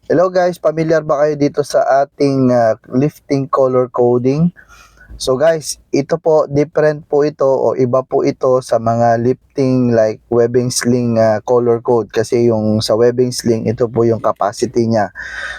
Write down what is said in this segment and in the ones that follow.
Hello guys, familiar ba kayo dito sa ating lifting color coding? So guys, ito po, different po ito o iba po ito sa mga lifting like webbing sling color code kasi yung sa webbing sling, ito po yung capacity niya.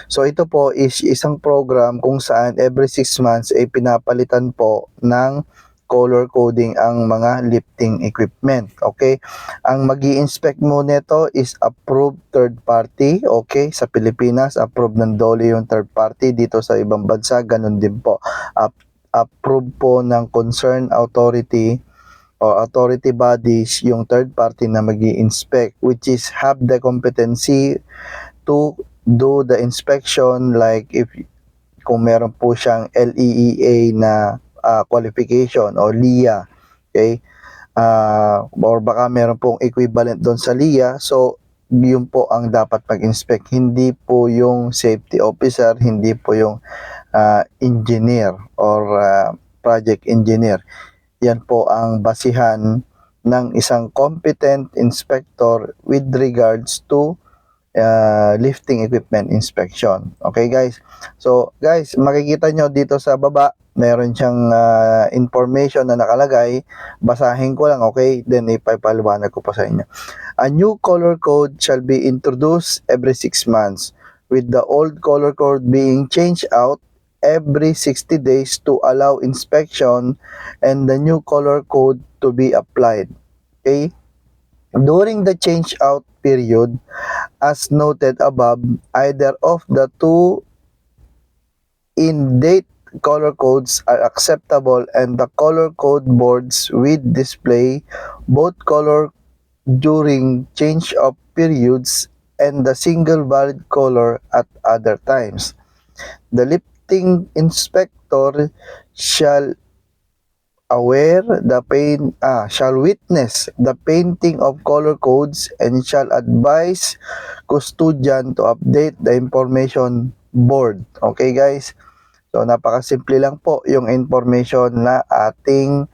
So ito po is isang program kung saan every 6 months ay pinapalitan po ng color coding ang mga lifting equipment. Okay? Ang magi-inspect mo nito is approved third party. Okay? Sa Pilipinas, approved ng DOLE yung third party. Dito sa ibang bansa, ganun din po. Approved po ng concerned authority or authority bodies yung third party na magi-inspect, which is have the competency to do the inspection, like if kung meron po siyang LEEA na qualification o LEA, okay? Or baka meron pong equivalent doon sa LEA, so yun po ang dapat mag-inspect, hindi po yung safety officer, hindi po yung engineer or project engineer. Yan po ang basihan ng isang competent inspector with regards to lifting equipment inspection. Okay guys? So guys, makikita nyo dito sa baba, meron siyang information na nakalagay. Basahin ko lang, okay? Then ipapaliwanag ko pa sa inyo. A new color code shall be introduced every 6 months, with the old color code being changed out every 60 days to allow inspection and the new color code to be applied. Okay? During the change out period, as noted above, either of the two in-date color codes are acceptable and the color code boards with display both color during change of periods and the single valid color at other times. The lifting inspector shall shall witness the painting of color codes and shall advise custodian to update the information board. Okay guys? So napakasimple lang po yung information na ating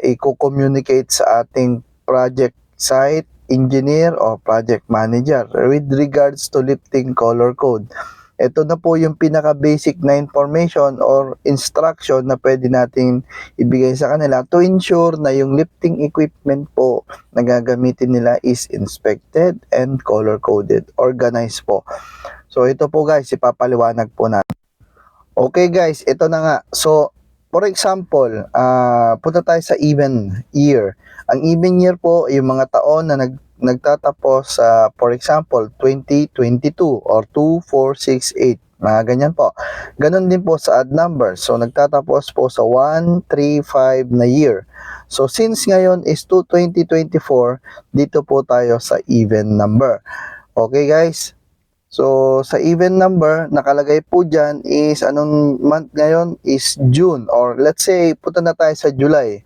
i-communicate sa ating project site engineer o project manager with regards to lifting color code. Ito na po yung pinaka-basic na information or instruction na pwede natin ibigay sa kanila to ensure na yung lifting equipment po na gagamitin nila is inspected and color-coded, organized po. So ito po guys, ipapaliwanag po natin. Okay guys, ito na nga. So for example, punta tayo sa even year. Ang even year po, yung mga taon na nagtatapos sa, for example, 2022 or 2468, mga ganyan po. Ganon din po sa odd number. So, nagtatapos po sa 135 na year. So, since ngayon is 2024, dito po tayo sa even number. Okay, guys? So, sa even number, nakalagay po dyan is, anong month ngayon is June, or let's say, punta na tayo sa July.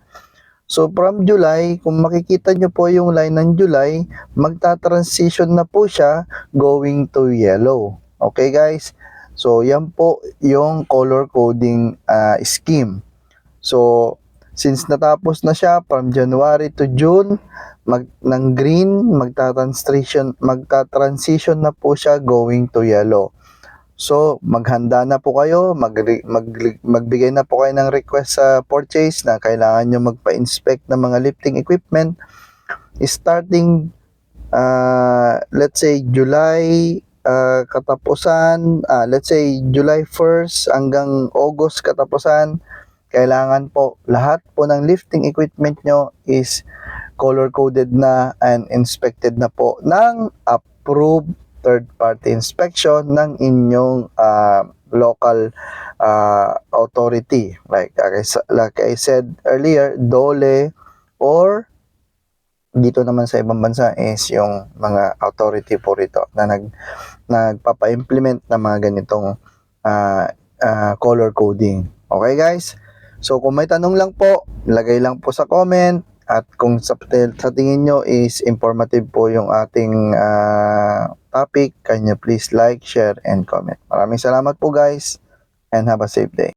So, from July, kung makikita nyo po yung line ng July, magta-transition na po siya going to yellow. Okay, guys? So, yan po yung color coding scheme. So, since natapos na siya from January to June, ng green, magta-transition na po siya going to yellow. So, maghanda na po kayo, magbigay na po kayo ng request sa purchase na kailangan nyo magpa-inspect ng mga lifting equipment. Starting, let's say, July katapusan, let's say, July 1st hanggang August katapusan, kailangan po lahat po ng lifting equipment nyo is color-coded na and inspected na po ng approved third-party inspection ng inyong local authority. Like I said earlier, DOLE, or dito naman sa ibang bansa is yung mga authority po rito na nagpapa-implement ng mga ganitong color coding. Okay guys? So kung may tanong lang po, lagay lang po sa comment. At kung sa tingin nyo is informative po yung ating topic, can you please like, share, and comment. Maraming salamat po guys, and have a safe day.